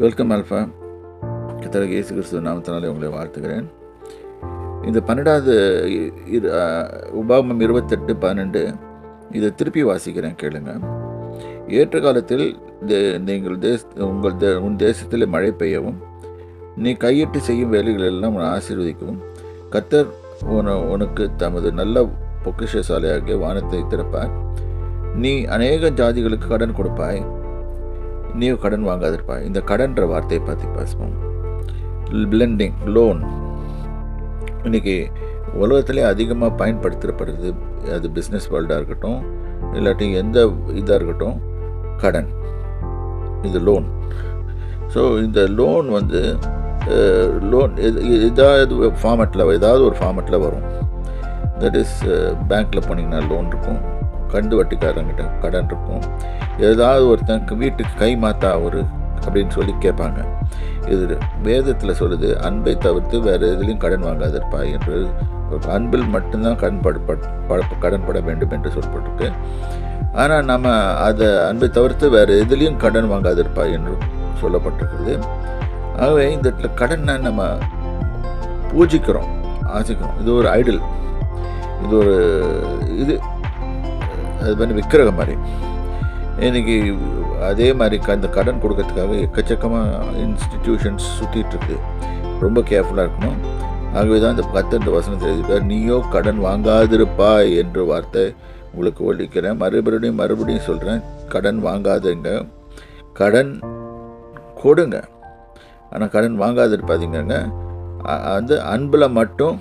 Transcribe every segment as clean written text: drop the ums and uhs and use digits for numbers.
Welcome alpha. கர்த்தராகிய இயேசு கிறிஸ்துவின் நாமத்தினாலே உங்களை வாழ்த்துகிறேன். இந்த 12வது உபாகமம் 28:12 இதை திருப்பி வாசிக்கிறேன், கேளுங்க. ஏற்ற காலத்தில் நீங்கள் உன் தேசத்தில் மழை பெய்யவும், நீ கையிட்டு செய்யும் வேலைகள் எல்லாம் உன்னை ஆசீர்வதிக்கவும், கர்த்தர் உனக்கு தமது நல்ல பொக்கிஷசாலையாகிய வானத்தை திறப்பார். நீ அநேக ஜாதிகளுக்கு கடன் கொடுப்பாய், நீ கடன் வாங்காதிருப்பாய். இந்த கடன்ற வார்த்தையை பற்றி பேசுவோம். பிளெண்டிங், லோன் இன்றைக்கி உலகத்திலே அதிகமாக பயன்படுத்தப்படுறது. அது பிஸ்னஸ் வேர்ல்டாக இருக்கட்டும், இல்லாட்டி எந்த இதாக இருக்கட்டும், கடன், இது லோன். ஸோ இந்த லோன் லோன் ஏதாவது ஒரு ஃபார்மேட்டில் வரும். தட் இஸ் பேங்க்கில் போனீங்கன்னா லோன் இருக்கும், கந்து வட்டிக்காரங்கிட்ட கடன் இருக்கும், ஏதாவது ஒருத்தன் வீட்டுக்கு கை மாற்றா அப்படின்னு சொல்லி கேட்பாங்க. இது வேதத்தில் சொல்லுது, அன்பை தவிர்த்து வேறு எதுலேயும் கடன் வாங்காதிருப்பாய் என்று. அன்பில் மட்டும்தான் கடன்பட வேண்டும் என்று சொல்லப்பட்டிருக்கு. ஆனால் நம்ம அதை அன்பை தவிர்த்து வேறு எதுலேயும் கடன் வாங்காதிருப்பாய் என்று சொல்லப்பட்டிருக்குது. ஆகவே இந்த இடத்துல கடனை நம்ம பூஜிக்கிறோம், ஆசிக்கிறோம். இது ஒரு ஐடல், இது ஒரு அது மாதிரி விக்கிரகம் மாதிரி. இன்றைக்கி அதே மாதிரி இந்த கடன் கொடுக்கறதுக்காக எக்கச்சக்கமாக இன்ஸ்டிடியூஷன்ஸ் சுற்றிட்டுருக்கு. ரொம்ப கேர்ஃபுல்லாக இருக்கணும். ஆகவே தான் இந்த 10 வசனத்தில் எழுதியிருக்கார், நீயோ கடன் வாங்காதிருப்பாய் என்ற வார்த்தை உங்களுக்கு ஒழிக்கிறேன். மறுபடியும் சொல்கிறேன், கடன் வாங்காதுங்க, கடன் கொடுங்க, ஆனால் கடன் வாங்காதிருப்பாதீங்க. அன்பில் மட்டும்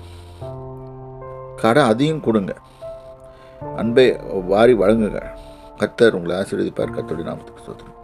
கடன் அதையும் கொடுங்க, அன்பை வாரி வழங்குங்க. கர்த்தர் உங்களை ஆசீர்வதிப்பார். கர்த்தருடைய நாமத்துக்கு ஸ்தோத்திரம்.